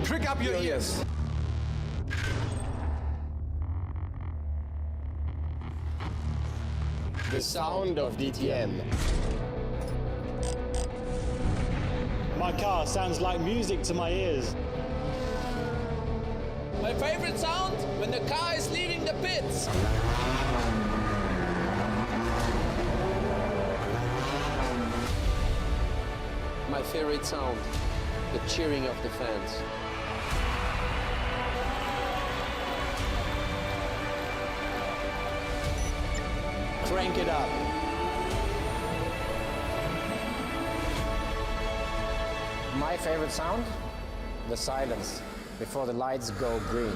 Prick up your ears. The sound of DTM. My car sounds like music to my ears. My favorite sound when the car is leaving the pits. My favorite sound, the cheering of the fans. Crank it up. My favorite sound? The silence before the lights go green.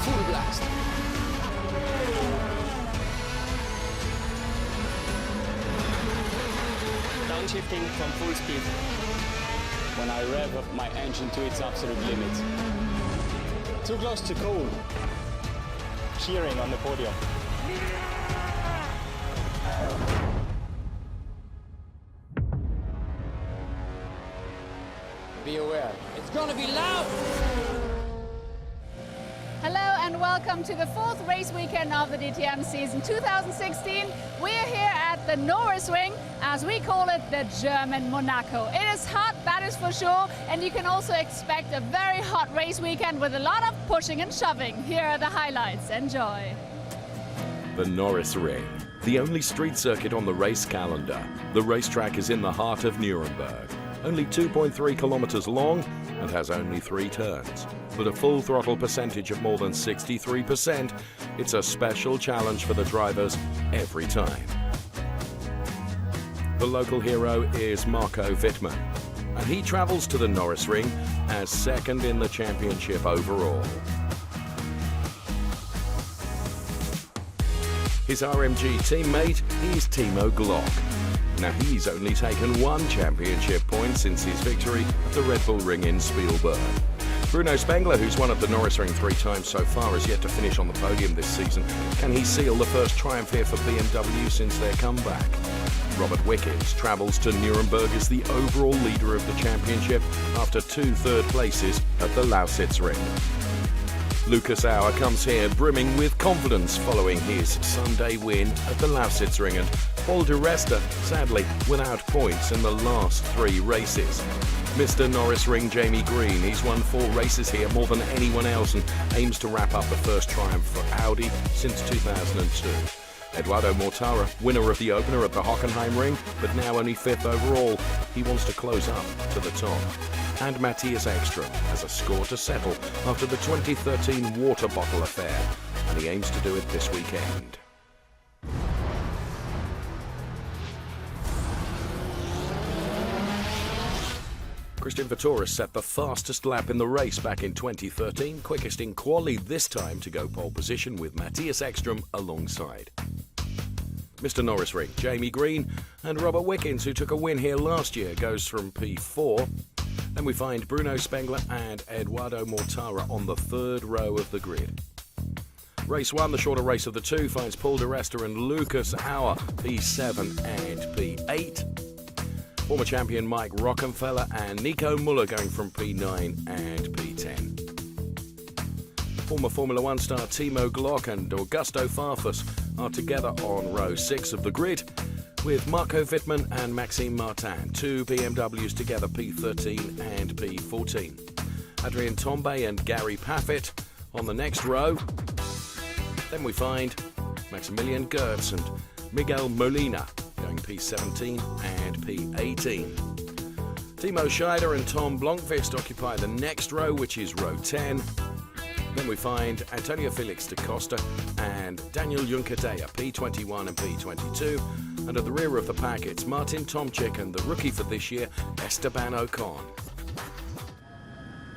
Full blast. Downshifting from full speed. When I rev up my engine to its absolute limit. Too close to cool. Cheering on the podium. Be aware. It's gonna be loud. Hello and welcome to the fourth race weekend of the DTM season 2016. We are here at the Norisring, as we call it, the German Monaco. It is hot, that is for sure, and you can also expect a very hot race weekend with a lot of pushing and shoving. Here are the highlights. Enjoy. The Norisring, the only street circuit on the race calendar. The racetrack is in the heart of Nuremberg, only 2.3 kilometers long and has only 3 turns. With a full throttle percentage of more than 63%, it's a special challenge for the drivers every time. The local hero is Marco Wittmann, and he travels to the Norisring as second in the championship overall. His RMG teammate is Timo Glock. Now he's only taken 1 championship point since his victory at the Red Bull Ring in Spielberg. Bruno SPENGLER, who's won at the Norisring 3 times so far, has yet to finish on the podium this season. Can he seal the first triumph here for BMW since their comeback? Robert Wickens travels to Nuremberg as the overall leader of the championship after 2 third places at the Lausitz Ring. Lucas Auer comes here brimming with confidence following his Sunday win at the Lausitz Ring, and Paul de RESTA, sadly, without points in the last 3 races. Mr. Norisring Jamie Green, he's won 4 races here, more than anyone else, and aims to wrap up the first triumph for Audi since 2002. Edoardo MORTARA, winner of the opener at the Hockenheim Ring, but now only 5th overall. He wants to close up to the top. And Matthias Ekström has a score to settle after the 2013 water bottle affair, and he aims to do it this weekend. Christian VIETORIS set the fastest lap in the race back in 2013, quickest in quali this time to go pole position with Matthias Ekström alongside. Mr. Norisring, Jamie Green, and Robert Wickens, who took a win here last year, goes from P4. Then we find Bruno SPENGLER and Edoardo MORTARA on the 3rd row of the grid. Race 1, the shorter race of the 2, finds Paul de RESTA and Lucas Auer, P7 and P8. Former champion Mike Rockenfeller and Nico Muller going from P9 and P10. Former Formula 1 star Timo Glock and Augusto FARFUS are together on row 6 of the grid, with Marco Wittmann and Maxime Martin, 2 BMWs together, P13 and P14. Adrien TAMBAY and Gary Paffett on the next row. Then we find Maximilian Goertz and Miguel Molina going P17 and P18. Timo Scheider and Tom Blomqvist occupy the next row, which is row 10. Then we find Antonio Felix da Costa and Daniel JUNCADELLA, P21 and P22. And at the rear of the pack, it's Martin TOMCZYK and the rookie for this year, Esteban Ocon.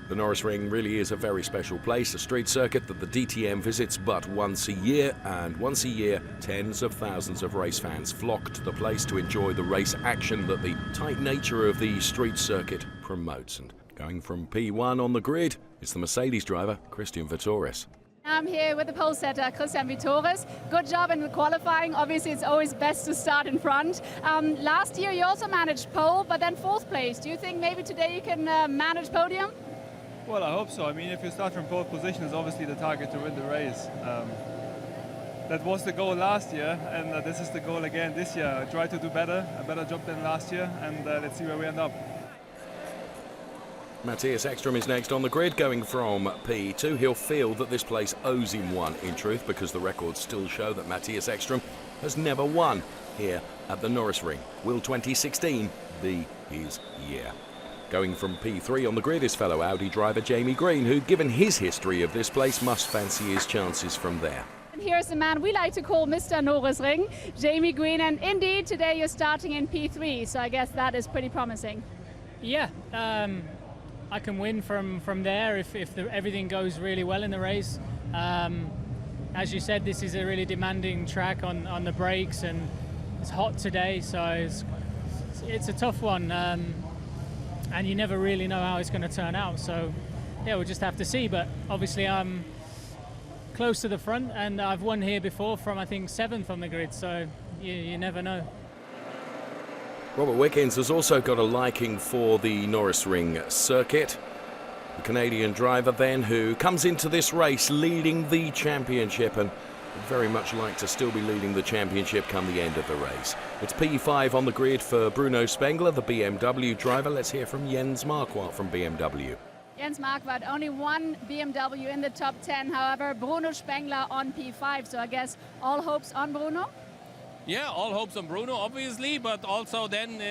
The Norisring really is a very special place, a street circuit that the DTM visits but once a year, and once a year, tens of thousands of race fans flock to the place to enjoy the race action that the tight nature of the street circuit promotes. And going from P1 on the grid is the Mercedes driver, Christian VIETORIS. I'm here with the pole setter, Christian VIETORIS. Good job in the qualifying. Obviously, it's always best to start in front. Last year, you also managed pole, but then 4th place. Do you think maybe today you can manage podium? Well, I hope so. I mean, if you start from 4th position, it's obviously the target to win the race. That was the goal last year, and this is the goal again this year. Try to do better, a better job than last year, and let's see where we end up. Mattias Ekström is next on the grid, going from P2. He'll feel that this place owes him one, in truth, because the records still show that Mattias Ekström has never won here at the Norisring. Will 2016 be his year? Going from P3 on the grid is fellow Audi driver Jamie Green, who, given his history of this place, must fancy his chances from there. And here's the man we like to call Mr. Norisring, Jamie Green, and indeed today you're starting in P3, so I guess that is pretty promising. Yeah. I can win from there if everything goes really well in the race. As you said, this is a really demanding track on the brakes, and it's hot today, so it's a tough one, and you never really know how it's going to turn out. So yeah, we'll just have to see. But obviously I'm close to the front, and I've won here before from I think 7th on the grid, so you never know. Robert Wickens has also got a liking for the Norisring circuit. The Canadian driver then, who comes into this race leading the championship and would very much like to still be leading the championship come the end of the race. It's P5 on the grid for Bruno Spengler, the BMW driver. Let's hear from Jens Marquardt from BMW. Jens Marquardt, only one BMW in the top 10, however, Bruno Spengler on P5, so I guess all hopes on Bruno? Yeah, all hopes on Bruno, obviously, but also then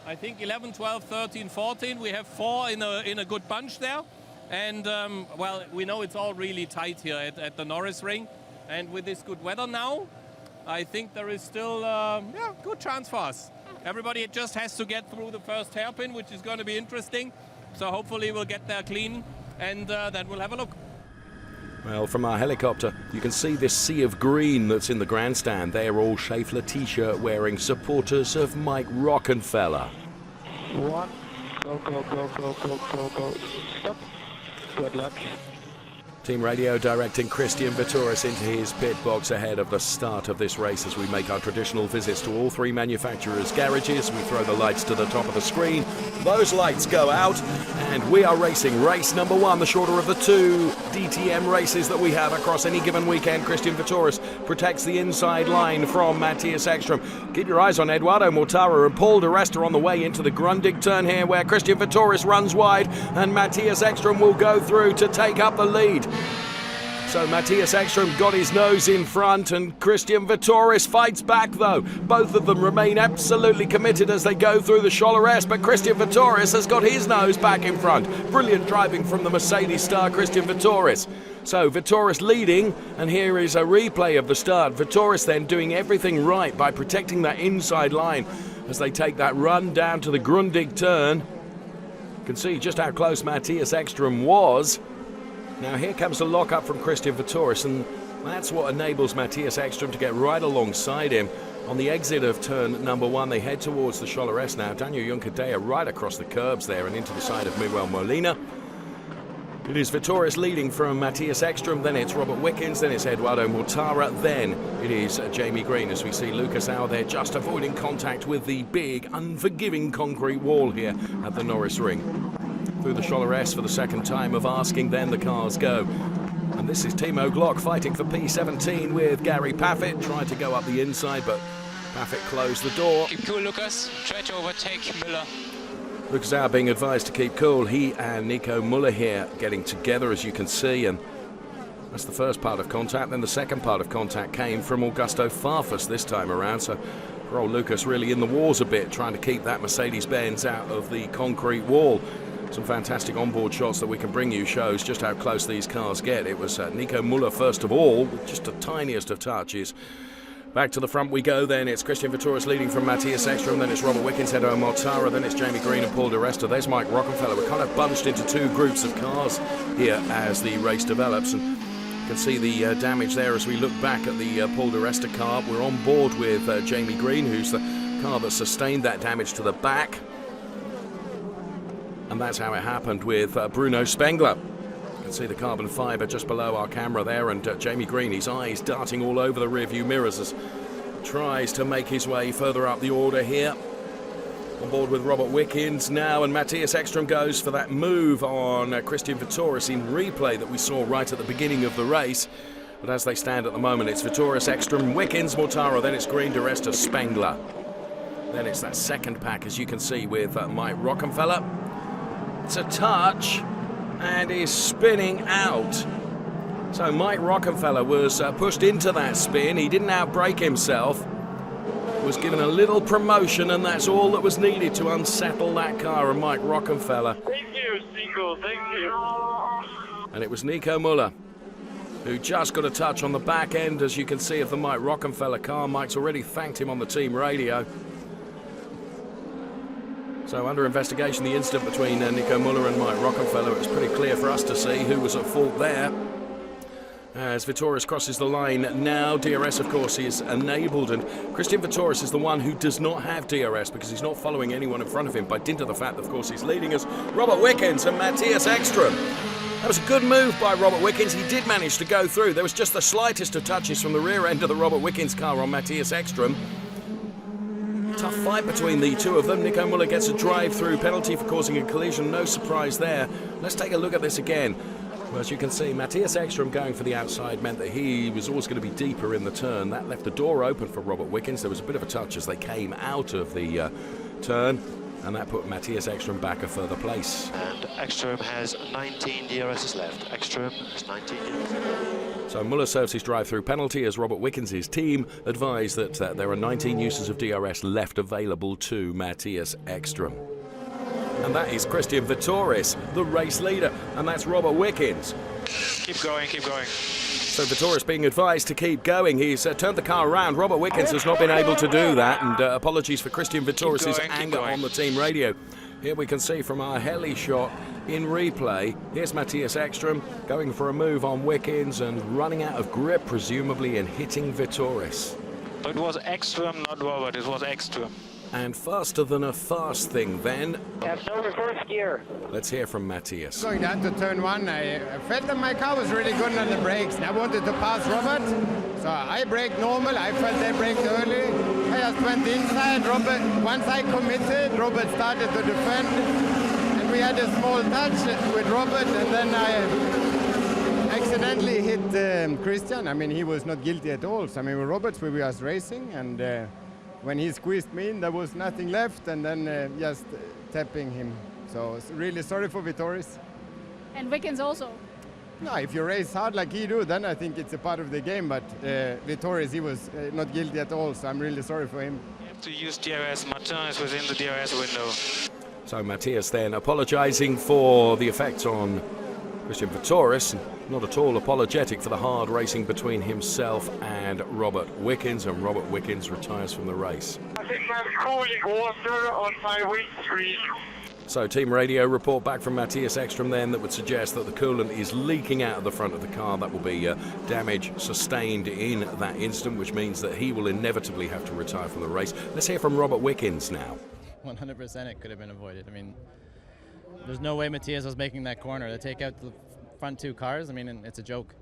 I think 11, 12, 13, 14. We have 4 in a good bunch there. And, well, we know it's all really tight here at the Norisring. And with this good weather now, I think there is still good chance for us. Everybody just has to get through the first hairpin, which is going to be interesting. So hopefully we'll get there clean, and then we'll have a look. Well, from our helicopter, you can see this sea of green that's in the grandstand. They're all Schaeffler t-shirt wearing supporters of Mike Rockenfeller. 1, go. Stop. Good luck. Team radio directing Christian VIETORIS into his pit box ahead of the start of this race as we make our traditional visits to all 3 manufacturers' garages. We throw the lights to the top of the screen. Those lights go out and we are racing race number 1, the shorter of the 2 DTM races that we have across any given weekend. Christian VIETORIS protects the inside line from Mattias Ekström. Keep your eyes on Edoardo MORTARA and Paul di Resta on the way into the Grundig turn here, where Christian VIETORIS runs wide and Mattias Ekström will go through to take up the lead. So Mattias Ekström got his nose in front and Christian VIETORIS fights back though. Both of them remain absolutely committed as they go through the Scholler, but Christian VIETORIS has got his nose back in front. Brilliant driving from the Mercedes star Christian VIETORIS. So VIETORIS leading, and here is a replay of the start. VIETORIS then doing everything right by protecting that inside line as they take that run down to the Grundig turn. You can see just how close Mattias Ekström was. Now here comes the lock-up from Christian VIETORIS, and that's what enables Mattias Ekström to get right alongside him. On the exit of turn number 1, they head towards the Scholler now. Daniel Juncadella right across the curbs there and into the side of Miguel Molina. It is VIETORIS leading from Mattias Ekström, then it's Robert Wickens, then it's Edoardo MORTARA, then it is Jamie Green as we see Lucas out there just avoiding contact with the big, unforgiving concrete wall here at the Norisring. Through the Scholler for the second time of asking, then the cars go. And this is Timo Glock fighting for P17 with Gary Paffett, trying to go up the inside, but Paffett closed the door. Keep cool, Lucas. Try to overtake Müller. Lucas Auer being advised to keep cool. He and Nico Müller here getting together, as you can see, and that's the first part of contact. Then the second part of contact came from Augusto FARFUS this time around, so poor old Lucas really in the wars a bit, trying to keep that Mercedes-Benz out of the concrete wall. Some fantastic onboard shots that we can bring you shows just how close these cars get. It was Nico Müller first of all, with just the tiniest of touches. Back to the front we go then. It's Christian VIETORIS leading from Mattias Ekström, then it's Robert Wickens, Edoardo MORTARA, then it's Jamie Green and Paul di Resta. There's Mike Rockenfeller. We're kind of bunched into 2 groups of cars here as the race develops, and you can see the damage there as we look back at the Paul di Resta car. We're on board with Jamie Green, who's the car that sustained that damage to the back. And that's how it happened with Bruno Spengler. You can see the carbon fibre just below our camera there, and Jamie Green, his eyes darting all over the rearview mirrors as tries to make his way further up the order here. On board with Robert Wickens now, and Matthias Ekström goes for that move on Christian Vietoris in replay that we saw right at the beginning of the race. But as they stand at the moment, it's Vietoris, Ekström, Wickens, Mortara, then it's Green, DeResta, Spengler. Then it's that second pack, as you can see, with Mike Rockenfeller. It's a touch, and is spinning out. So Mike Rockenfeller was pushed into that spin. He didn't outbrake himself. Was given a little promotion, and that's all that was needed to unsettle that car, and Mike Rockenfeller. Thank you, Nico. Thank you. And it was Nico Müller who just got a touch on the back end, as you can see, of the Mike Rockenfeller car. Mike's already thanked him on the team radio. So under investigation, the incident between Nico Müller and Mike Rockenfeller, it was pretty clear for us to see who was at fault there. As Vietoris crosses the line now, DRS, of course, is enabled, and Christian Vietoris is the one who does not have DRS because he's not following anyone in front of him by dint of the fact that, of course, he's leading us. Robert Wickens and Matthias Ekström. That was a good move by Robert Wickens. He did manage to go through. There was just the slightest of touches from the rear end of the Robert Wickens car on Matthias Ekström. Tough fight between the two of them. Nico Müller gets a drive-through penalty for causing a collision. No surprise there. Let's take a look at this again. Well, as you can see, Matthias Ekström going for the outside meant that he was always going to be deeper in the turn. That left the door open for Robert Wickens. There was a bit of a touch as they came out of the turn, and that put Matthias Ekström back a further place. And Ekström has 19 DRSs left. Ekström has 19 DRSs. So Müller serves his drive-through penalty as Robert Wickens' team advised that there are 19 uses of DRS left available to Matthias Ekström. And that is Christian Vietoris, the race leader, and that's Robert Wickens. Keep going, keep going. So Vietoris being advised to keep going. He's turned the car around. Robert Wickens has not been able to do that, and apologies for Christian Vietoris' anger on the team radio. Here we can see from our heli shot in replay, here's Matthias Ekström going for a move on Wickens and running out of grip, presumably, and hitting Vietoris. It was Ekström, not Robert, it was Ekström. And faster than a fast thing then. Have no reverse gear. Let's hear from Matthias. Going down to turn one, I felt that my car was really good on the brakes, and I wanted to pass Robert. So I braked normal, I felt they braked early. I just went inside, Robert. Once I committed, Robert started to defend. And we had a small touch with Robert, and then I accidentally hit Christian. I mean, he was not guilty at all. So I mean, with Robert, we were just racing, and when he squeezed me in, there was nothing left, and then just tapping him. So really sorry for Vietoris. And Wickens also. No, if you race hard like he do, then I think it's a part of the game. But Vietoris, he was not guilty at all, so I'm really sorry for him. You have to use DRS. Martin is within the DRS window. So Matthias then apologising for the effect on Christian Vietoris, not at all apologetic for the hard racing between himself and Robert Wickens, and Robert Wickens retires from the race. I think I'm cooling water on my windscreen. So team radio report back from Matthias Ekström then that would suggest that the coolant is leaking out of the front of the car. That will be damage sustained in that instant, which means that he will inevitably have to retire from the race. Let's hear from Robert Wickens now. 100% it could have been avoided. I mean, there's no way Matthias was making that corner. To take out the front two cars, I mean, it's a joke.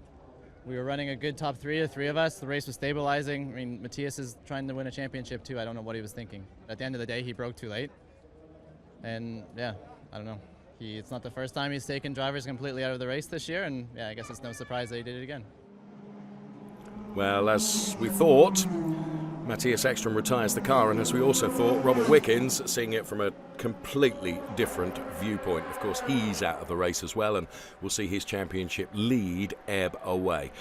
We were running a good top three, the three of us. The race was stabilizing. I mean, Matthias is trying to win a championship too. I don't know what he was thinking. At the end of the day, he broke too late. And yeah, I don't know. It's not the first time he's taken drivers completely out of the race this year, and yeah, I guess it's no surprise that he did it again. Well, as we thought, Matthias Ekström retires the car, and as we also thought, Robert Wickens, seeing it from a completely different viewpoint. Of course, he's out of the race as well, and we'll see his championship lead ebb away.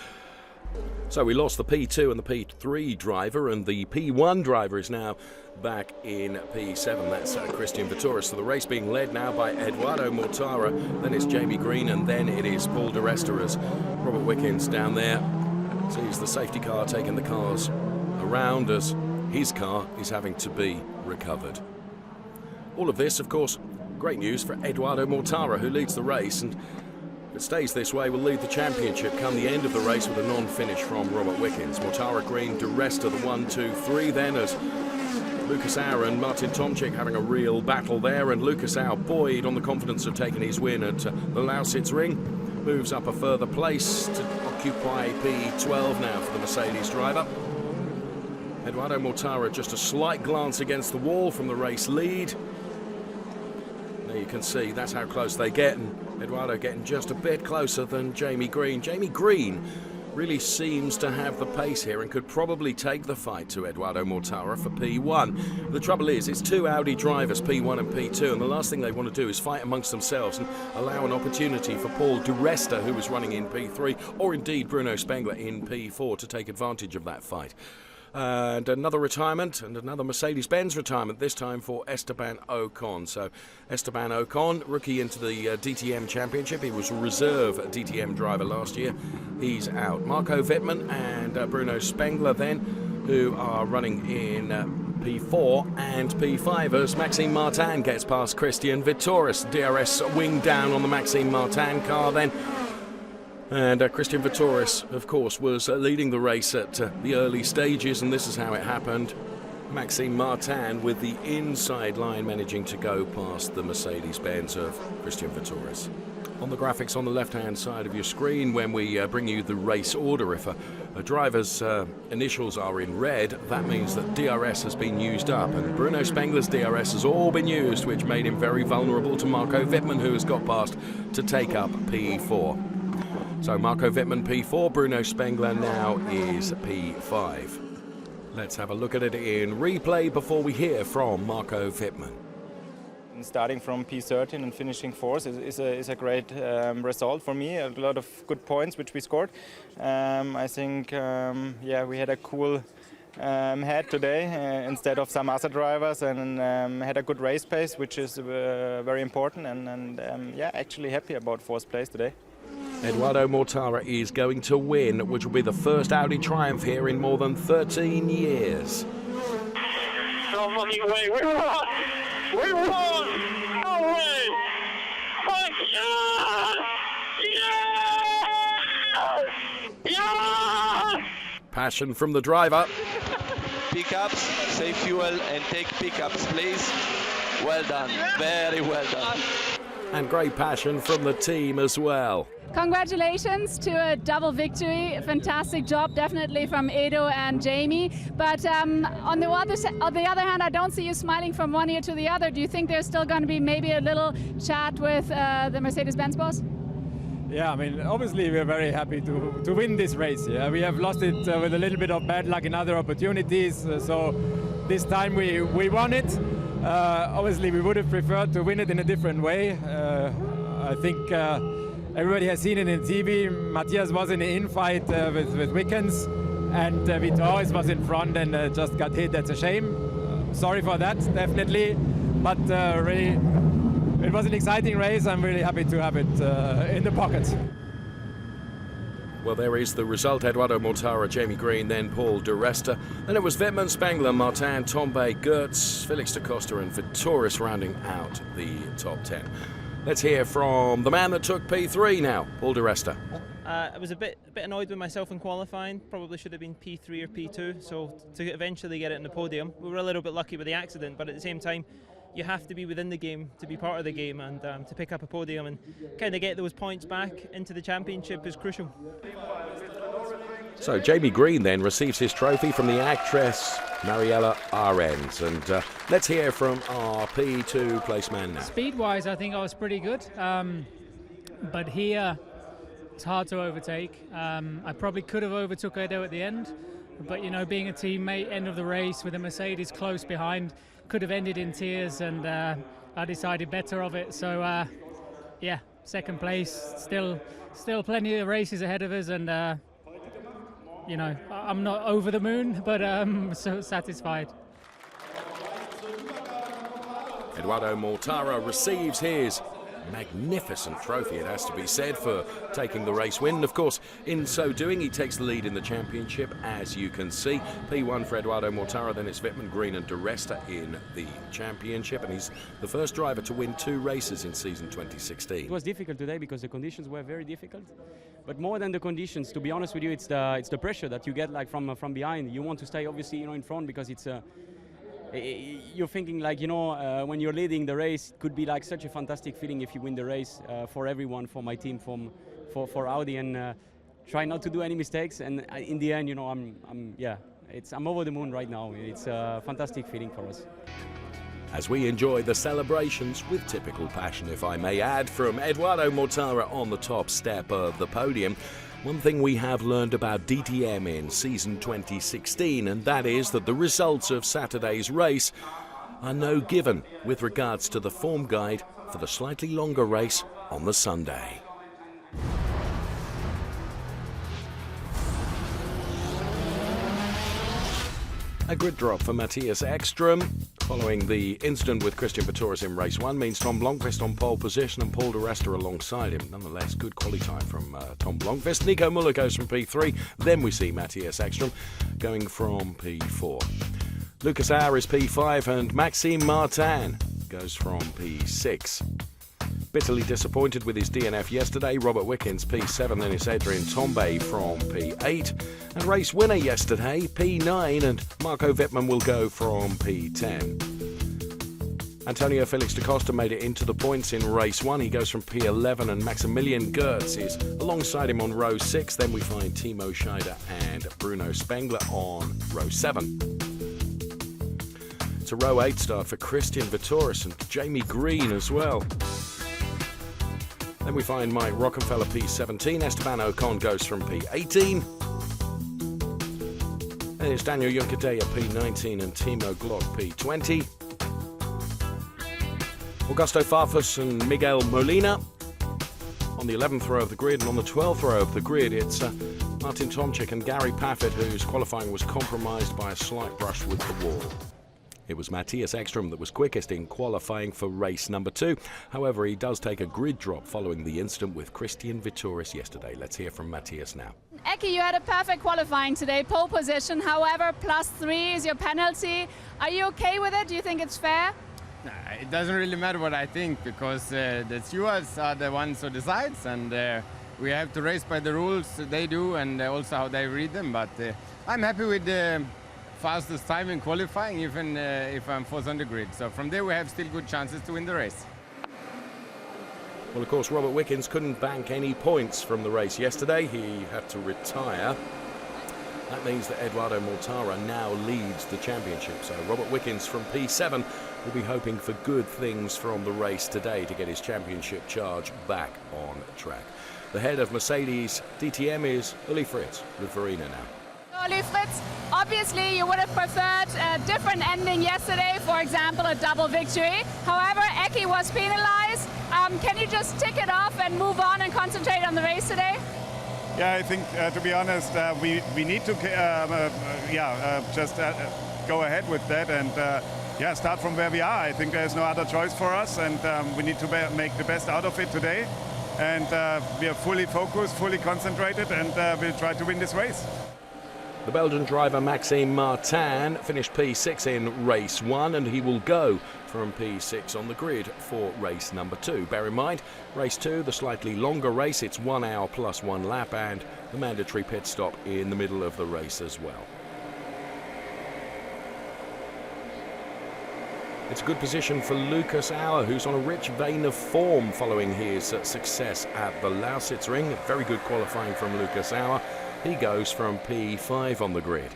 So we lost the P2 and the P3 driver, and the P1 driver is now back in P7. That's Christian Vietoris. So the race being led now by Edoardo MORTARA, then it's Jamie Green, and then it is Paul DeResta as Robert Wickens down there sees the safety car taking the cars around as his car is having to be recovered. All of this, of course, great news for Edoardo MORTARA, who leads the race, and if it stays this way, will lead the championship come the end of the race with a non-finish from Robert Wickens. MORTARA, Green, DeResta, the 1, 2, 3 then, as Lucas Auer and Martin TOMCZYK having a real battle there, and Lucas Auer buoyed on the confidence of taking his win at the Lausitz Ring. moves up a further place to occupy P12 now for the Mercedes driver. Edoardo Mortara just a slight glance against the wall from the race lead. There you can see that's how close they get, and Edoardo getting just a bit closer than Jamie Green. Jamie Green really seems to have the pace here and could probably take the fight to Edoardo Mortara for P1. The trouble is, it's two Audi drivers, P1 and P2, and the last thing they want to do is fight amongst themselves and allow an opportunity for Paul di Resta, who was running in P3, or indeed Bruno Spengler in P4, to take advantage of that fight. And another retirement, and another Mercedes-Benz retirement, this time for Esteban Ocon. So Esteban Ocon, rookie into the DTM Championship. He was a reserve DTM driver last year. He's out. Marco Wittmann and Bruno Spengler then, who are running in P4 and P5 as Maxime Martin gets past Christian VIETORIS. DRS wing down on the Maxime Martin car then. And Christian VIETORIS, of course, was leading the race at the early stages, and this is how it happened. Maxime Martin with the inside line managing to go past the Mercedes-Benz of Christian VIETORIS. On the graphics on the left-hand side of your screen, when we bring you the race order, if a driver's initials are in red, that means that DRS has been used up, and Bruno Spengler's DRS has all been used, which made him very vulnerable to Marco Wittmann, who has got past to take up P4. So Marco Wittmann P4, Bruno Spengler now is P5. Let's have a look at it in replay before we hear from Marco Wittmann. Starting from P13 and finishing fourth is a great result for me. A lot of good points which we scored. I think yeah, we had a cool head today instead of some other drivers, and had a good race pace, which is very important, and yeah, actually happy about fourth place today. Edoardo Mortara is going to win, which will be the first Audi triumph here in more than 13 years. No fucking way, we won! We won! No way! Fuck yeah! Yeah! Yeah! Passion from the driver. Pickups, save fuel and take pickups, please. Well done, very well done. And great passion from the team as well. Congratulations to a double victory. Fantastic job, definitely from Edo and Jamie. But on the other hand, I don't see you smiling from one ear to the other. Do you think there's still going to be maybe a little chat with the Mercedes-Benz boss? Yeah, I mean, obviously we're very happy to win this race. Yeah, we have lost it with a little bit of bad luck in other opportunities. So this time we won it. Obviously, we would have preferred to win it in a different way. I think everybody has seen it in TV. Matthias was in an infight with Wickens, and VIETORIS was in front and just got hit. That's a shame. Sorry for that, definitely. But really, it was an exciting race. I'm really happy to have it in the pocket. Well, there is the result. Edoardo Mortara, Jamie Green, then Paul di Resta. Then it was Wittmann, Spengler, Martin, Tambay, Gertz, Felix da Costa and VIETORIS rounding out the top 10. Let's hear from the man that took P3 now, Paul di Resta. I was a bit annoyed with myself in qualifying. Probably should have been P3 or P2, so to eventually get it in the podium. We were a little bit lucky with the accident, but at the same time, you have to be within the game to be part of the game, and to pick up a podium and kind of get those points back into the championship is crucial. So Jamie Green then receives his trophy from the actress Mariella Arends, and let's hear from our P2 placeman now. Speed-wise, I think I was pretty good, but here it's hard to overtake. I probably could have overtook Edo at the end, but you know, being a teammate, end of the race with a Mercedes close behind, could have ended in tears, and I decided better of it. So yeah, second place, still plenty of races ahead of us, and you know, I'm not over the moon, but so satisfied. Edoardo Mortara receives his magnificent trophy, it has to be said, for taking the race win. And of course, in so doing, he takes the lead in the championship, as you can see. P1 for Edoardo Mortara, then it's Wittmann, Green and di Resta in the championship, and he's the first driver to win 2 races in season 2016. It was difficult today because the conditions were very difficult, but more than the conditions, to be honest with you, it's the pressure that you get like from behind. You want to stay obviously, you know, in front, because it's you're thinking like, you know, when you're leading the race, it could be like such a fantastic feeling if you win the race for everyone, for my team, for Audi, and try not to do any mistakes. And in the end, you know, I'm over the moon right now. It's a fantastic feeling for us. As we enjoy the celebrations with typical passion, if I may add, from Edoardo MORTARA on the top step of the podium, one thing we have learned about DTM in season 2016, and that is that the results of Saturday's race are no given with regards to the form guide for the slightly longer race on the Sunday. A grid drop for Matthias Ekström following the incident with Christian VIETORIS in race 1 means Tom Blomqvist on pole position and Paul di Resta alongside him. Nonetheless, good quality time from Tom Blomqvist. Nico Müller goes from P3. Then we see Matthias Ekström going from P4. Lucas Auer is P5 and Maxime Martin goes from P6. Bitterly disappointed with his DNF yesterday, Robert Wickens P7, then it's Adrien TAMBAY from P8. And race winner yesterday, P9, and Marco Wittmann will go from P10. Antonio Felix da Costa made it into the points in race 1. He goes from P11, and Maximilian Gertz is alongside him on row 6. Then we find Timo Scheider and Bruno Spengler on row 7. It's a row 8 start for Christian VIETORIS and Jamie Green as well. Then we find Mike Rockenfeller P17, Esteban Ocon goes from P18. Then it's Daniel Juncadella P19 and Timo Glock P20. Augusto FARFUS and Miguel Molina on the 11th row of the grid, and on the 12th row of the grid it's Martin TOMCZYK and Gary Paffett, whose qualifying was compromised by a slight brush with the wall. It was Matthias Ekström that was quickest in qualifying for race number 2. However, he does take a grid drop following the incident with Christian VIETORIS yesterday. Let's hear from Matthias now. Eki, you had a perfect qualifying today, pole position. However, +3 is your penalty. Are you okay with it? Do you think it's fair? It doesn't really matter what I think, because the stewards are the ones who decides, and we have to race by the rules they do and also how they read them. But I'm happy with the fastest time in qualifying, even if I'm fourth on the grid. So from there we have still good chances to win the race. Well, of course, Robert Wickens couldn't bank any points from the race yesterday. He had to retire. That means that Edoardo MORTARA now leads the championship. So Robert Wickens from P7 will be hoping for good things from the race today to get his championship charge back on track. The head of Mercedes DTM is Uli Fritz with Verena now. Uli Fritz, obviously you would have preferred a different ending yesterday, for example a double victory. However, Eki was penalized. Can you just tick it off and move on and concentrate on the race today? Yeah, I think to be honest, we need to just go ahead with that and start from where we are. I think there's no other choice for us, and we need to make the best out of it today. And we are fully focused, fully concentrated, and we'll try to win this race. The Belgian driver Maxime Martin finished P6 in race 1, and he will go from P6 on the grid for race number 2. Bear in mind, race 2, the slightly longer race, it's 1 hour plus 1 lap and the mandatory pit stop in the middle of the race as well. It's a good position for Lucas Auer, who's on a rich vein of form following his success at the Lausitzring. Very good qualifying from Lucas Auer. He goes from P5 on the grid.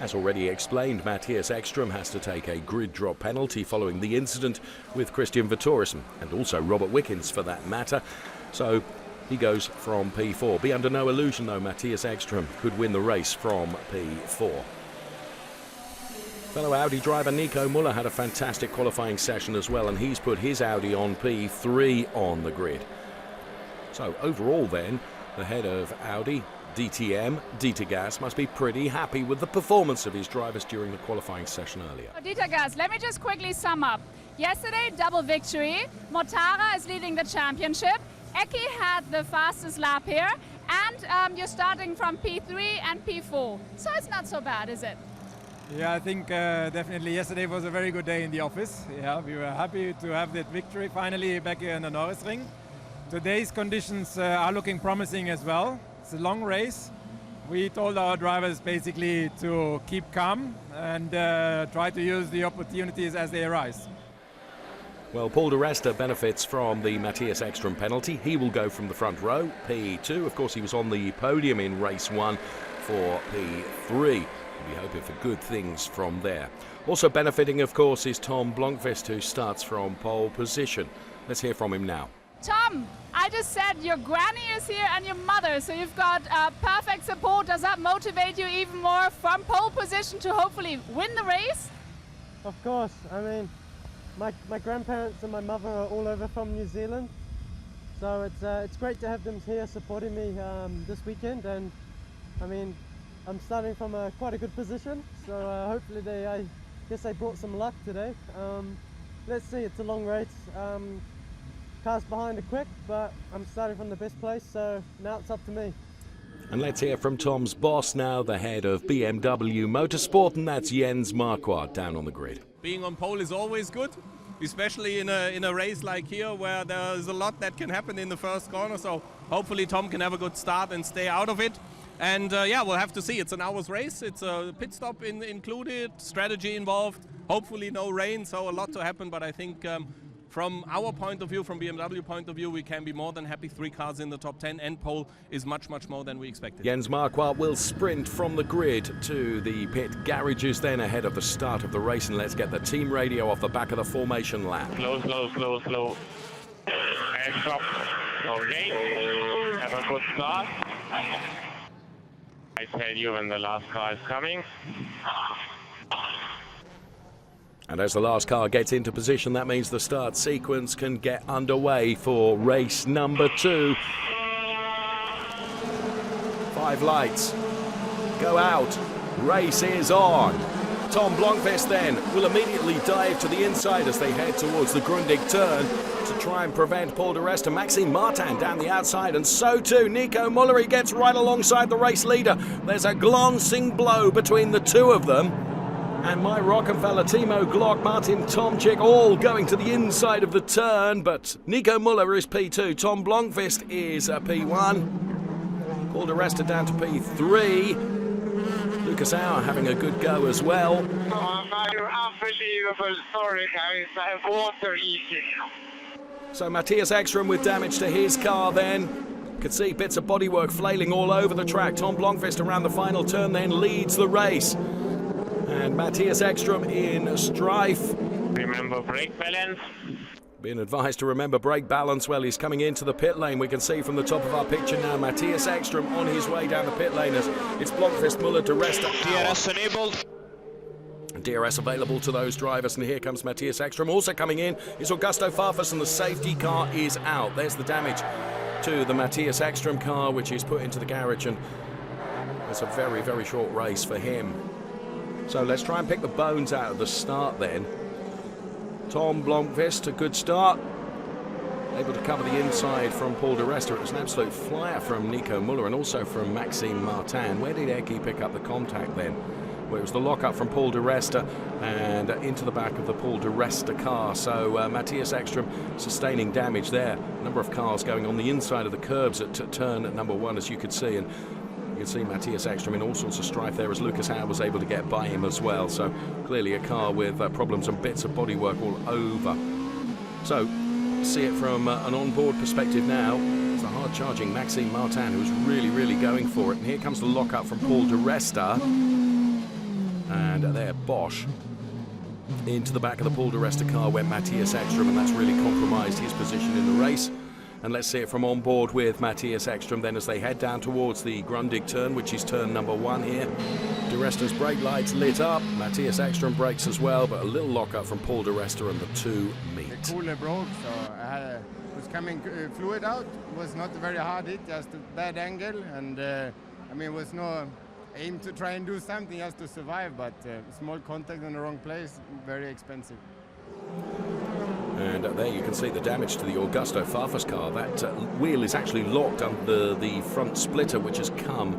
As already explained, Matthias Ekström has to take a grid drop penalty following the incident with Christian VIETORIS, and also Robert Wickens for that matter. So he goes from P4. Be under no illusion though, Matthias Ekström could win the race from P4. Fellow Audi driver Nico Müller had a fantastic qualifying session as well, and he's put his Audi on P3 on the grid. So overall then, the head of Audi DTM, Dieter Gas, must be pretty happy with the performance of his drivers during the qualifying session earlier. Dieter Gas, let me just quickly sum up. Yesterday, double victory. MORTARA is leading the championship. Eki had the fastest lap here, and you're starting from P3 and P4. So it's not so bad, is it? Yeah, I think definitely yesterday was a very good day in the office. Yeah, we were happy to have that victory finally back here in the Norisring. Today's conditions are looking promising as well. It's a long race, We told our drivers basically to keep calm and try to use the opportunities as they arise. Well, Paul di Resta benefits from the Matthias Ekström penalty. He will go from the front row, P2. Of course, he was on the podium in race 1 for P3. We'll be hoping for good things from there. Also benefiting, of course, is Tom Blomqvist, who starts from pole position. Let's hear from him now. Tom, I just said your granny is here and your mother, so you've got perfect support. Does that motivate you even more from pole position to hopefully win the race? Of course. I mean, my grandparents and my mother are all over from New Zealand, so it's great to have them here supporting me this weekend. And I mean, I'm starting from quite a good position, so hopefully I guess they brought some luck today. Let's see, it's a long race. Cars behind are quick, but I'm starting from the best place, so now it's up to me. And let's hear from Tom's boss now, the head of BMW Motorsport, and that's Jens Marquardt down on the grid. Being on pole is always good, especially in a race like here where there's a lot that can happen in the first corner. So hopefully Tom can have a good start and stay out of it. And yeah, we'll have to see. It's an hour's race. It's a pit stop included, strategy involved, hopefully no rain, so a lot to happen. But I think from our point of view, from BMW point of view, we can be more than happy. 3 cars in the top 10 and pole is much, much more than we expected. Jens Marquardt will sprint from the grid to the pit garages then ahead of the start of the race. And let's get the team radio off the back of the formation lap. Slow, slow, slow, slow. And stop. Okay. Have a good start. I tell you when the last car is coming. And as the last car gets into position, that means the start sequence can get underway for race number 2. 5 lights go out. Race is on. Tom Blomqvist then will immediately dive to the inside as they head towards the Grundig turn to try and prevent Paul di Resta. Maxime Martin down the outside, and so too Nico Muller. He gets right alongside the race leader. There's a glancing blow between the two of them. And my Rockefeller, Timo Glock, Martin TOMCZYK all going to the inside of the turn. But Nico Muller is P2. Tom Blomqvist is P1. Paul di Resta down to P3. Lucas Auer having a good go as well. Unbelievable. Sorry, guys. I have water eating. So Matthias Ekström with damage to his car then. Could see bits of bodywork flailing all over the track. Tom Blomqvist around the final turn then leads the race. And Matthias Ekström in strife. Remember brake balance. Being advised to remember brake balance. Well, he's coming into the pit lane. We can see from the top of our picture now Matthias Ekström on his way down the pit lane as it's Blomqvist, Muller, di Resta, DRS enabled. DRS available to those drivers, and here comes Matthias Ekström. Also coming in is Augusto Farfus, and the safety car is out. There's the damage to the Matthias Ekström car, which is put into the garage, and it's a very, very short race for him. So let's try and pick the bones out of the start then. Tom Blomqvist, a good start. Able to cover the inside from Paul di Resta. It was an absolute flyer from Nico Muller and also from Maxime Martin. Where did Eki pick up the contact then? Well, it was the lock-up from Paul di Resta and into the back of the Paul di Resta car. So Matthias Ekström sustaining damage there. A number of cars going on the inside of the curbs at turn at number 1, as you could see. And you can see Matthias Ekström in all sorts of strife there as Lucas Auer was able to get by him as well. So clearly a car with problems and bits of bodywork all over. So see it from an onboard perspective now. It's a hard-charging Maxime Martin who's really, really going for it. And here comes the lock-up from Paul di Resta. And there, Bosch. Into the back of the Paul di Resta car went Matthias Ekström, and that's really compromised his position in the race. And let's see it from on board with Matthias Ekström then as they head down towards the Grundig turn, which is turn number 1 here. Di Resta's brake lights lit up. Matthias Ekström brakes as well, but a little lock-up from Paul di Resta and the two meet. The cooler broke, so I was coming fluid out. It was not a very hard hit, just a bad angle. And I mean, it was no aim to try and do something just to survive, but small contact in the wrong place, very expensive. And there you can see the damage to the Augusto Farfus car. That wheel is actually locked under the front splitter, which has come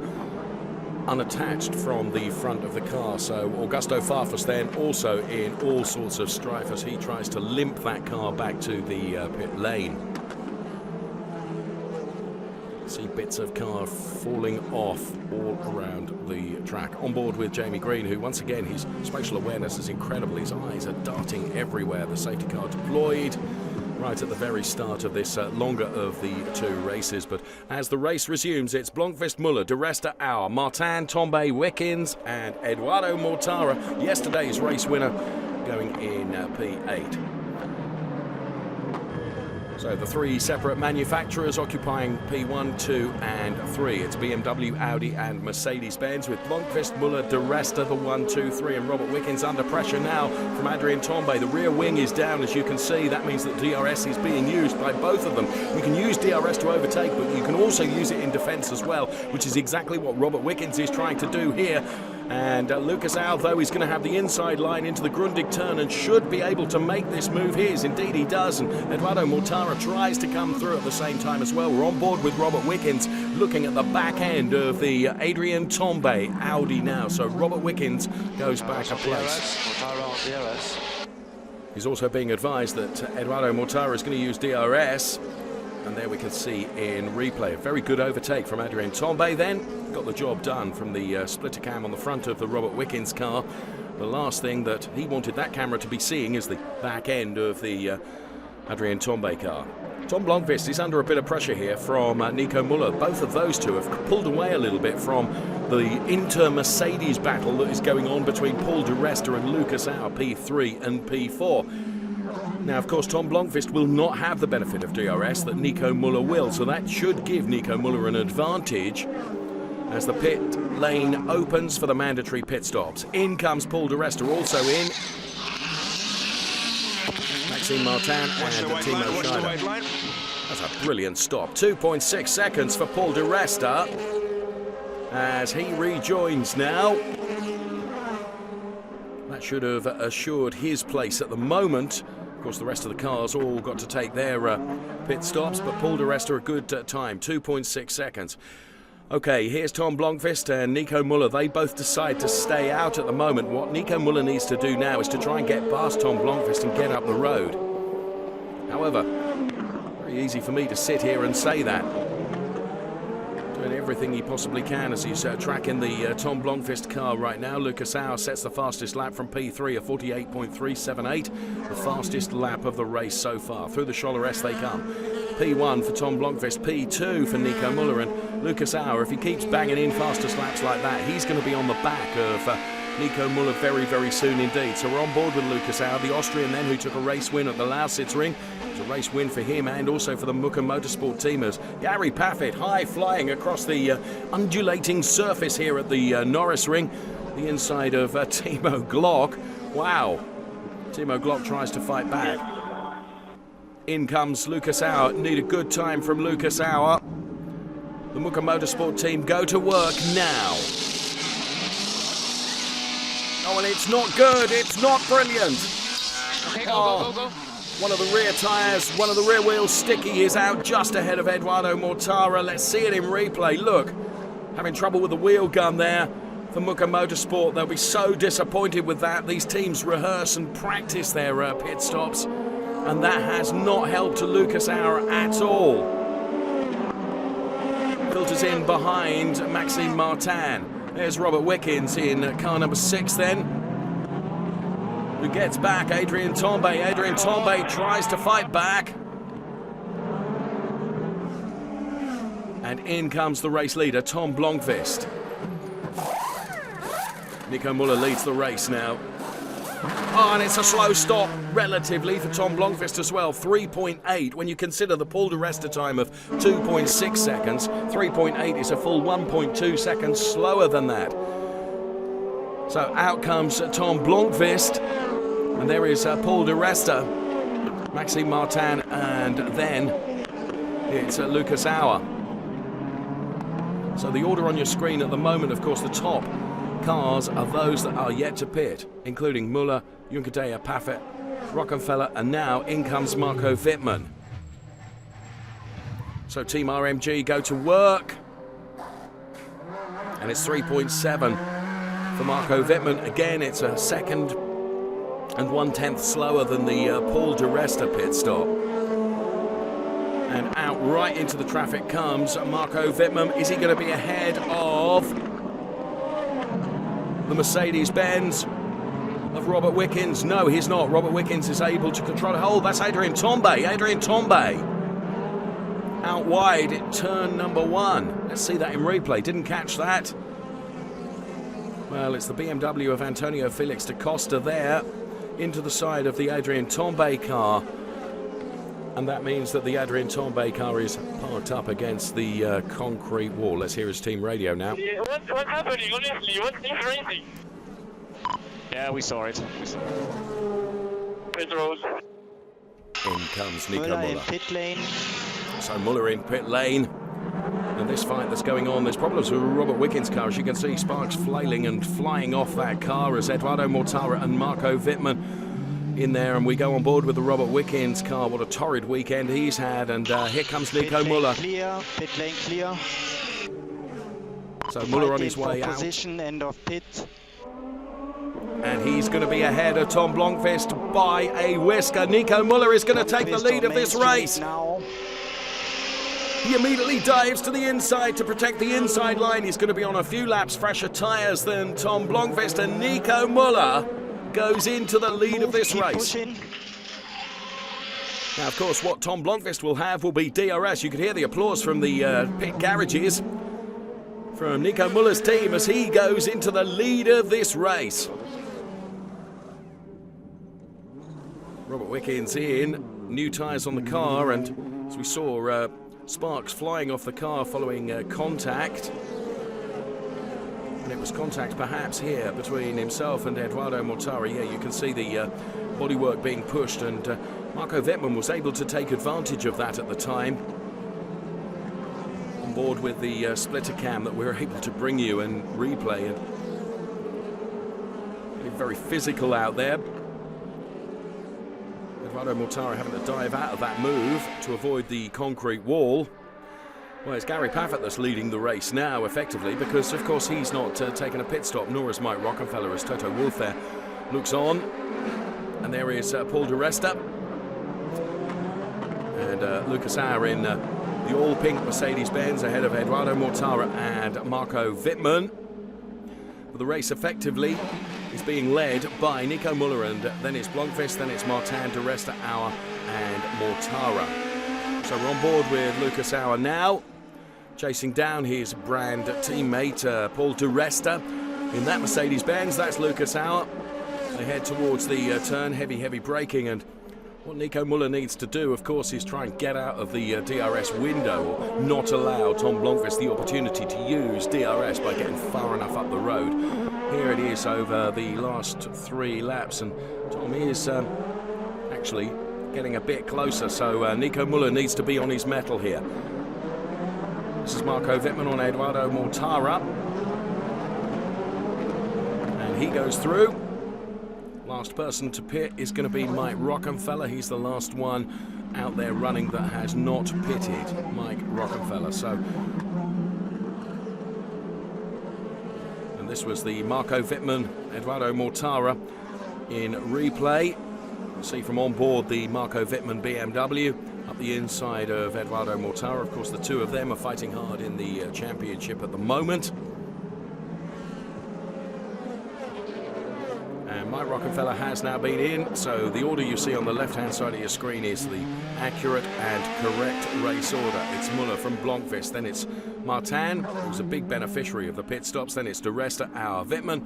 unattached from the front of the car. So Augusto Farfus then also in all sorts of strife as he tries to limp that car back to the pit lane. See bits of car falling off all around the track. On board with Jamie Green, who once again, his spatial awareness is incredible. His eyes are darting everywhere. The safety car deployed right at the very start of this longer of the two races. But as the race resumes, it's Blomqvist, Muller, De Resta, Auer, Martin, Tambay, Wickens and Edoardo Mortara, yesterday's race winner, going in P8. So the three separate manufacturers occupying P1, 2 and 3. It's BMW, Audi and Mercedes-Benz, with Blomqvist, Muller, De Resta, the 1, 2, 3, and Robert Wickens under pressure now from Adrien Tambay. The rear wing is down, as you can see. That means that DRS is being used by both of them. You can use DRS to overtake, but you can also use it in defence as well, which is exactly what Robert Wickens is trying to do here. And Lucas Auer, though, is going to have the inside line into the Grundig turn and should be able to make this move his. Indeed he does, and Edoardo Mortara tries to come through at the same time as well. We're on board with Robert Wickens, looking at the back end of the Adrien Tambay Audi now. So Robert Wickens goes back a place. He's also being advised that Edoardo Mortara is going to use DRS. And there we can see in replay a very good overtake from Adrien Tambay then. Got the job done from the splitter cam on the front of the Robert Wickens car. The last thing that he wanted that camera to be seeing is the back end of the Adrien Tambay car. Tom Blomqvist is under a bit of pressure here from Nico Muller. Both of those two have pulled away a little bit from the inter-Mercedes battle that is going on between Paul de Resta and Lucas Auer, P3 and P4. Now, of course, Tom Blomqvist will not have the benefit of DRS that Nico Muller will, so that should give Nico Muller an advantage as the pit lane opens for the mandatory pit stops. In comes Paul de Resta, also in. Maxime Martin and Timo Schneider. That's a brilliant stop. 2.6 seconds for Paul de Resta as he rejoins now. That should have assured his place at the moment. Of course, the rest of the cars all got to take their pit stops, but Paul de Resta a good time, 2.6 seconds. Okay, here's Tom Blomqvist and Nico Muller. They both decide to stay out at the moment. What Nico Muller needs to do now is to try and get past Tom Blomqvist and get up the road. However, very easy for me to sit here and say that. Doing everything he possibly can as he's tracking the Tom Blomqvist car right now. Lucas Auer sets the fastest lap from P3 of 48.378, the fastest lap of the race so far. Through the Scholler S they come. P1 for Tom Blomqvist, P2 for Nico Muller, and Lucas Auer, if he keeps banging in fastest laps like that, he's going to be on the back of Nico Muller very, very soon indeed. So we're on board with Lucas Auer, the Austrian then, who took a race win at the Lausitzring. It was a race win for him and also for the Mucker Motorsport teamers. Gary Paffett high flying across the undulating surface here at the Norisring, the inside of Timo Glock. Wow, Timo Glock tries to fight back. In comes Lucas Auer. Need a good time from Lucas Auer. The Mucker Motorsport team go to work now. Oh, and it's not good. It's not brilliant. Okay, go. One of the rear tyres, one of the rear wheels sticky is out just ahead of Edoardo Mortara. Let's see it in replay. Look, having trouble with the wheel gun there for Mucker Motorsport. They'll be so disappointed with that. These teams rehearse and practice their pit stops, and that has not helped to Lucas Auer at all. Filters in behind Maxime Martin. There's Robert Wickens in car number 6 then, who gets back Adrien Tambay. Adrien Tambay tries to fight back. And in comes the race leader, Tom Blomqvist. Nico Muller leads the race now. Oh, and it's a slow stop, relatively, for Tom Blomqvist as well. 3.8, when you consider the Paul de Resta time of 2.6 seconds. 3.8 is a full 1.2 seconds slower than that. So out comes Tom Blomqvist, and there is Paul de Resta, Maxime Martin, and then it's Lucas Auer. So the order on your screen at the moment, of course, the top cars are those that are yet to pit, including Muller, Juncadella, Paffett, Rockenfeller, and now in comes Marco WITTMANN. So Team RMG go to work, and it's 3.7 for Marco WITTMANN. Again, it's a second and 1/10 slower than the Paul de Resta pit stop. And out right into the traffic comes Marco Wittmann. Is he going to be ahead of the Mercedes-Benz of Robert Wickens? No, he's not. Robert Wickens is able to control a hold. That's Adrien TAMBAY. Adrien TAMBAY out wide at turn number 1. Let's see that in replay. Didn't catch that. Well, it's the BMW of Antonio Felix da Costa there into the side of the Adrien TAMBAY car. And that means that the Adrien TAMBAY car is parked up against the concrete wall. Let's hear his team radio now. Yeah, what's happening, honestly? What's this racing? Yeah, we saw it. Pit road. In comes Nico Müller. Pit lane. So Müller in pit lane. And this fight that's going on, there's problems with Robert Wickens' car. As you can see, sparks flailing and flying off that car as Edoardo MORTARA and Marco Wittmann in there, and we go on board with the Robert Wickens car. What a torrid weekend he's had, and here comes Nico Müller. Clear, pit lane clear. So Müller on his way out. Position, end of pit. And he's going to be ahead of Tom Blomqvist by a whisker. Nico Müller is going to take the lead of this race. He immediately dives to the inside to protect the inside line. He's going to be on a few laps fresher tyres than Tom Blomqvist, and Nico Müller goes into the lead of this race. Now, of course, what Tom Blomqvist will have will be DRS. You could hear the applause from the pit garages from Nico Müller's team as he goes into the lead of this race. Robert Wickens in, new tyres on the car, and as we saw, sparks flying off the car following contact. And it was contact perhaps here between himself and Edoardo MORTARA. Yeah, you can see the bodywork being pushed, and Marco Wittmann was able to take advantage of that at the time. On board with the splitter cam that we're able to bring you and replay, and very physical out there. Edoardo MORTARA having to dive out of that move to avoid the concrete wall. Well, it's Gary Paffett that's leading the race now, effectively, because, of course, he's not taking a pit stop, nor is Mike Rockenfeller, as Toto Wolff there looks on. And there is Paul di Resta. And Lucas Auer in the all-pink Mercedes-Benz ahead of Edoardo MORTARA and Marco Wittmann. But the race, effectively, is being led by Nico Müller, and then it's Blomqvist, then it's Martin, di Resta, Auer and MORTARA. So we're on board with Lucas Auer now, chasing down his brand teammate Paul di Resta in that Mercedes-Benz. That's Lucas Auer. They head towards the turn, heavy braking, and what Nico Müller needs to do, of course, is try and get out of the DRS window, or not allow Tom Blomqvist the opportunity to use DRS by getting far enough up the road. Here it is over the last 3 laps, and Tom is actually getting a bit closer, so Nico Müller needs to be on his mettle here. This is Marco Wittmann on Edoardo MORTARA, and he goes through. Last person to pit is going to be Mike Rockenfeller. He's the last one out there running that has not pitted, Mike Rockenfeller. So, and this was the Marco Wittmann, Edoardo MORTARA in replay. See from on board the Marco Wittmann BMW up the inside of Edoardo MORTARA. Of course, the two of them are fighting hard in the championship at the moment. And Mike Rockenfeller has now been in, so the order you see on the left-hand side of your screen is the accurate and correct race order. It's Müller from Blomqvist, then it's Martin, who's a big beneficiary of the pit stops, then it's di Resta, Auer, Wittmann,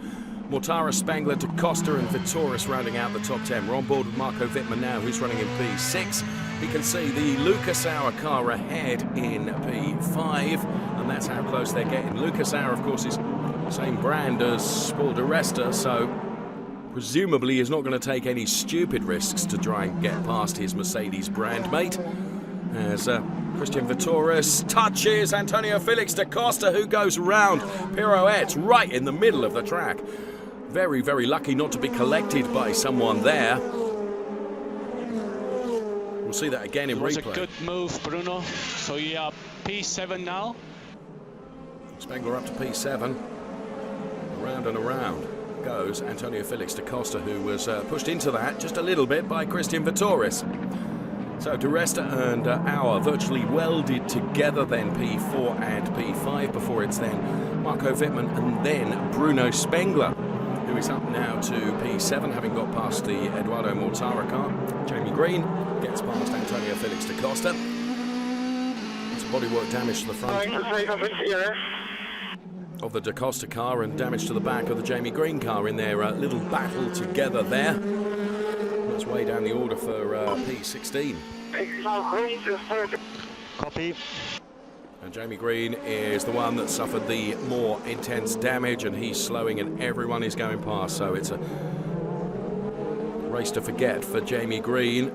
MORTARA, Spengler, da Costa and VIETORIS rounding out the top 10. We're on board with Marco Wittmann now, who's running in P6. You can see the Lucas Auer car ahead in P5, and that's how close they're getting. Lucas Auer, of course, is the same brand as Paul di Resta, so presumably he's not going to take any stupid risks to try and get past his Mercedes brand mate. As Christian VIETORIS touches Antonio Felix da Costa, who goes round pirouettes right in the middle of the track. Very, very lucky not to be collected by someone there. We'll see that again in replay. It was a good move, Bruno. So you are P7 now. Spengler up to P7. Around and around goes Antonio Felix da Costa, who was pushed into that just a little bit by Christian VIETORIS. So So De Resta and Auer virtually welded together then, P4 and P5, before it's then Marco Wittmann and then Bruno Spengler, who is up now to P7, having got past the Edoardo Mortara car. Jamie Green gets past Antonio Felix da Costa. It's bodywork damage to the front of the da Costa car and damage to the back of the Jamie Green car in their little battle together there. That's way down the order for P16. Copy. And Jamie Green is the one that suffered the more intense damage, and he's slowing and everyone is going past, so it's a race to forget for Jamie Green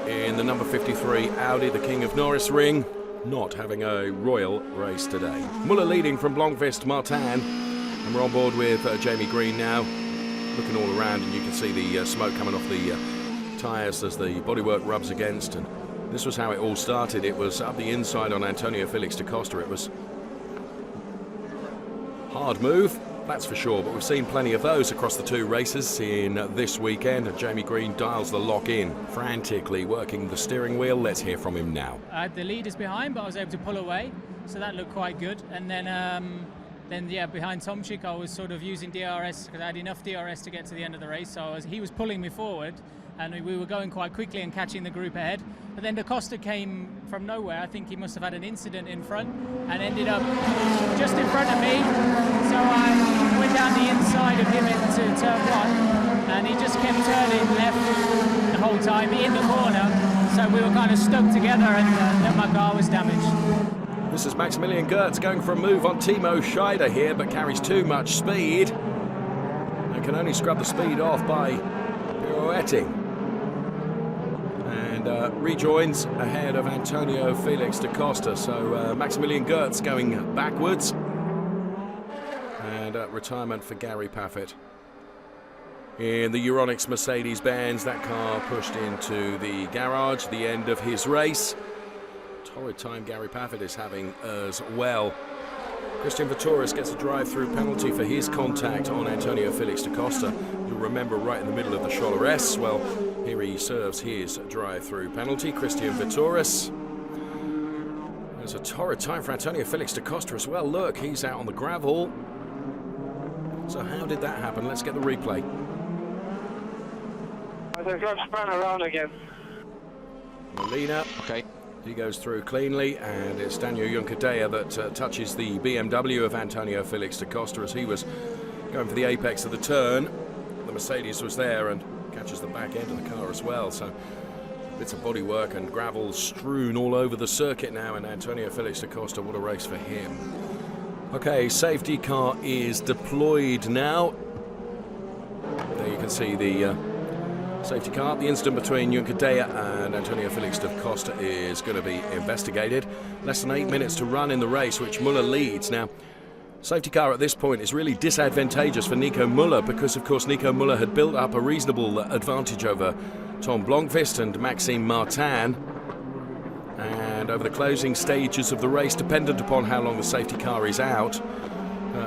in the number 53 Audi, the king of Norisring, not having a royal race today. Muller leading from Blomqvist, Martin, and we're on board with Jamie Green now, looking all around, and you can see the smoke coming off the tyres as the bodywork rubs against. And this was how it all started. It was up the inside on Antonio Felix da Costa. It was hard move, that's for sure, but we've seen plenty of those across the two races in this weekend. And Jamie Green dials the lock in, frantically working the steering wheel. Let's hear from him now. I had the leaders behind, but I was able to pull away, so that looked quite good. And then yeah, behind TOMCZYK, I was sort of using DRS because I had enough DRS to get to the end of the race. So he was pulling me forward, and we were going quite quickly and catching the group ahead. But then da Costa came from nowhere. I think he must have had an incident in front and ended up just in front of me. So I went down the inside of him into turn 1, and he just kept turning left the whole time in the corner. So we were kind of stuck together, and then my car was damaged. This is Maximilian Gertz going for a move on Timo Scheider here, but carries too much speed and can only scrub the speed off by pirouetting. And rejoins ahead of Antonio Felix da Costa. So Maximilian Gertz going backwards. And retirement for Gary Paffett. In the Euronics Mercedes-Benz, that car pushed into the garage, the end of his race. Torrid time Gary Paffett is having as well. Christian VIETORIS gets a drive-through penalty for his contact on Antonio Felix da Costa. You'll remember right in the middle of the Chalores. Well, here he serves his drive-through penalty. Christian VIETORIS. There's a torrid time for Antonio Felix da Costa as well. Look, he's out on the gravel. So how did that happen? Let's get the replay. I've got spun around again. Molina. Okay. He goes through cleanly, and it's Daniel Juncadella that touches the BMW of Antonio Felix da Costa as he was going for the apex of the turn. The Mercedes was there and catches the back end of the car as well. So bits of bodywork and gravel strewn all over the circuit now, and Antonio Felix da Costa, what a race for him. Okay, safety car is deployed now. There you can see the safety car. The incident between Juncadella and Antonio Felix da Costa is going to be investigated. Less than 8 minutes to run in the race, which Muller leads. Now, safety car at this point is really disadvantageous for Nico Muller because, of course, Nico Muller had built up a reasonable advantage over Tom Blomqvist and Maxime Martin. And over the closing stages of the race, dependent upon how long the safety car is out,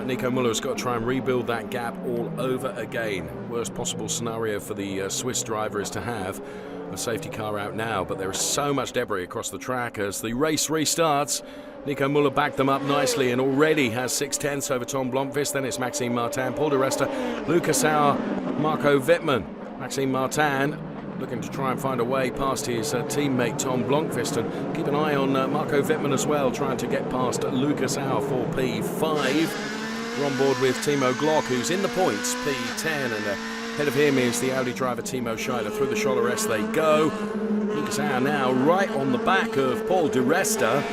Nico Muller has got to try and rebuild that gap all over again. Worst possible scenario for the Swiss driver is to have a safety car out now, but there is so much debris across the track as the race restarts. Nico Muller backed them up nicely and already has 6/10 over Tom Blomqvist. Then it's Maxime Martin, Paul de Resta, Lucas Auer, Marco Wittmann. Maxime Martin looking to try and find a way past his teammate Tom Blomqvist, and keep an eye on Marco Wittmann as well, trying to get past Lucas Auer for P5. We're on board with Timo Glock, who's in the points, P10, and ahead of him is the Audi driver Timo Scheider. Through the Chalores they go. Lucas Auer now right on the back of Paul de Resta.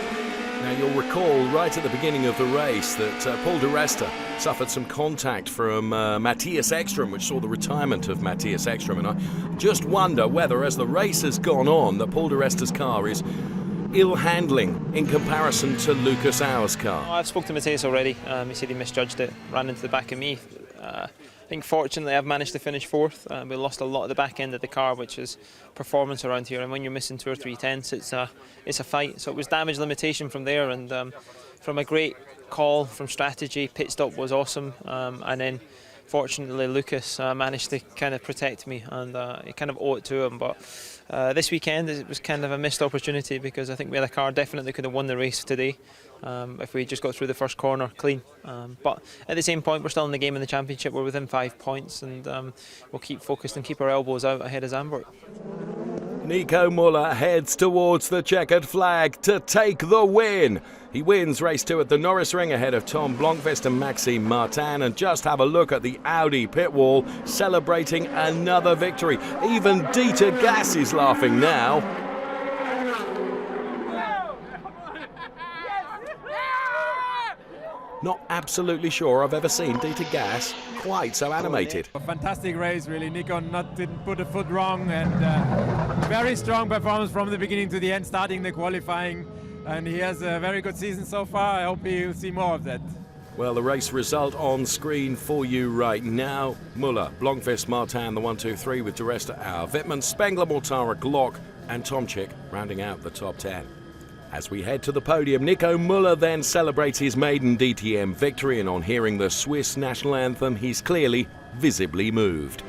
Now you'll recall right at the beginning of the race that Paul de Resta suffered some contact from Matthias Ekström, which saw the retirement of Matthias Ekström, and I just wonder whether, as the race has gone on, that Paul de Resta's car is ill-handling in comparison to Lucas Auer's car. I've spoken to Matthias already. He said he misjudged it, ran into the back of me. I think fortunately I've managed to finish fourth. We lost a lot of the back end of the car, which is performance around here, and when you're missing 2 or 3 tenths, it's a fight. So it was damage limitation from there, and from a great call from strategy, pit stop was awesome, and then fortunately Lucas managed to kind of protect me, and you kind of owe it to him. But this weekend it was kind of a missed opportunity, because I think we had a car definitely could have won the race today if we just got through the first corner clean. But at the same point, we're still in the game in the championship. We're within 5 points, and we'll keep focused and keep our elbows out ahead of Zandvoort. Nico Müller heads towards the checkered flag to take the win. He wins race 2 at the Norisring ahead of Tom Blomqvist and Maxime Martin. And just have a look at the Audi pit wall celebrating another victory. Even Dieter Gas is laughing now. Not absolutely sure I've ever seen Dieter Gas quite so animated. A fantastic race, really. Nico didn't put a foot wrong, and very strong performance from the beginning to the end, starting the qualifying. And he has a very good season so far. I hope he'll see more of that. Well, the race result on screen for you right now. Müller, Blomqvist, Martin, the 1, 2, 3 with DeResta, Auer, WITTMANN, Spengler, Mortara, Glock and TOMCZYK rounding out the top 10. As we head to the podium, Nico Müller then celebrates his maiden DTM victory, and on hearing the Swiss national anthem, he's clearly visibly moved.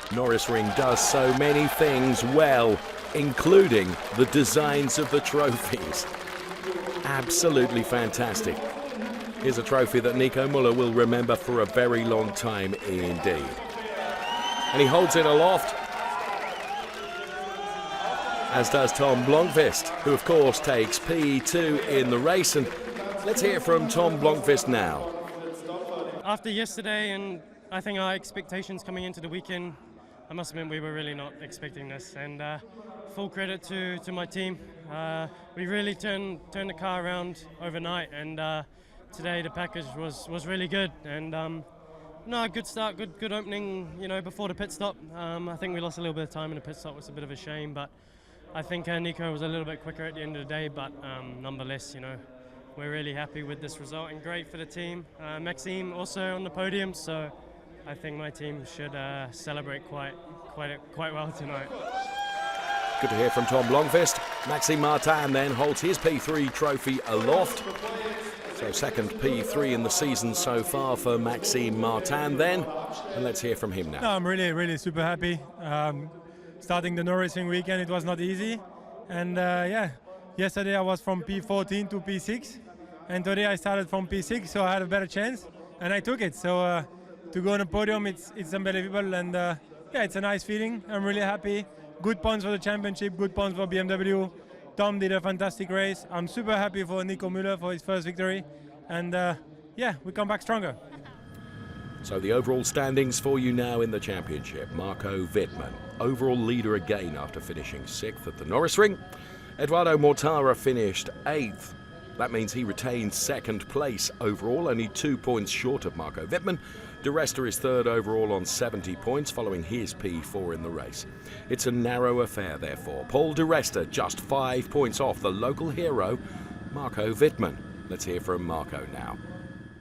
Norisring does so many things well, including the designs of the trophies. Absolutely fantastic. Here's a trophy that Nico Müller will remember for a very long time indeed. And he holds it aloft, as does Tom Blomqvist, who of course takes P2 in the race. And let's hear from Tom Blomqvist now. After yesterday, and I think our expectations coming into the weekend, I must admit we were really not expecting this, and full credit to my team. We really turned the car around overnight, and today the package was really good, and no, a good start, good opening, you know, before the pit stop. I think we lost a little bit of time in the pit stop, was a bit of a shame, but I think Nico was a little bit quicker at the end of the day, but nonetheless, you know, we're really happy with this result and great for the team. Maxime also on the podium, so I think my team should celebrate quite well tonight. Good to hear from Tom Blomqvist. Maxime Martin then holds his P3 trophy aloft. So second P3 in the season so far for Maxime Martin then. And let's hear from him now. No, I'm really super happy. Starting the Norisring weekend, it was not easy. And yeah, yesterday I was from P14 to P6. And today I started from P6, so I had a better chance. And I took it. So to go on the podium, it's unbelievable. And yeah, it's a nice feeling. I'm really happy. Good points for the championship, good points for BMW. Tom did a fantastic race. I'm super happy for Nico Müller for his first victory. And yeah, we come back stronger. So the overall standings for you now in the championship. Marco WITTMANN, overall leader again after finishing 6th at the Norisring. Edoardo MORTARA finished 8th. That means he retained 2nd place overall, only 2 points short of Marco WITTMANN. DeResta is 3rd overall on 70 points, following his P4 in the race. It's a narrow affair, therefore. Paul DeResta just 5 points off the local hero, Marco WITTMANN. Let's hear from Marco now.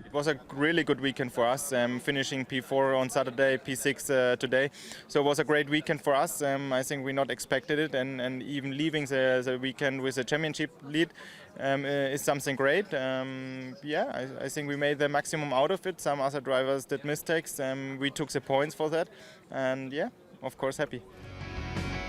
It was a really good weekend for us, finishing P4 on Saturday, P6 today. So it was a great weekend for us. I think we not expected it, and even leaving the weekend with a championship lead is something great. Yeah, I think we made the maximum out of it. Some other drivers did mistakes. We took the points for that, and yeah, of course happy.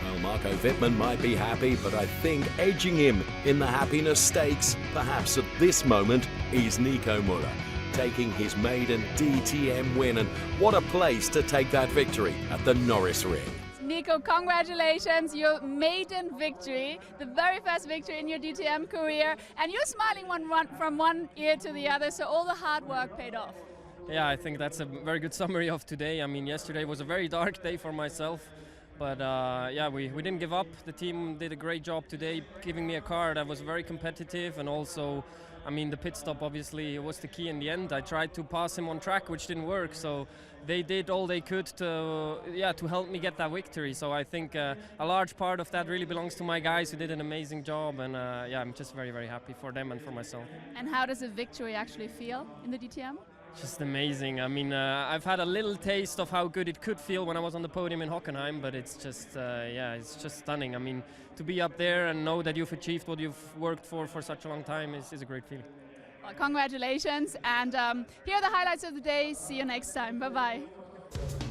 Well, Marco WITTMANN might be happy, but I think edging him in the happiness stakes, perhaps at this moment, is Nico Müller, taking his maiden DTM win. And what a place to take that victory at the Norisring. Nico, congratulations, your maiden victory, the very first victory in your DTM career, and you're smiling from one ear to the other, so all the hard work paid off. Yeah, I think that's a very good summary of today. I mean, yesterday was a very dark day for myself, but yeah, we didn't give up. The team did a great job today, giving me a car that was very competitive, and also, I mean, the pit stop obviously was the key in the end. I tried to pass him on track, which didn't work, so they did all they could to help me get that victory. So I think a large part of that really belongs to my guys who did an amazing job, and yeah, I'm just very happy for them and for myself. And how does a victory actually feel in the DTM? Just amazing. I mean, I've had a little taste of how good it could feel when I was on the podium in Hockenheim, but it's just, yeah, it's just stunning. I mean, to be up there and know that you've achieved what you've worked for such a long time is a great feeling. Well, congratulations, and here are the highlights of the day. See you next time. Bye-bye.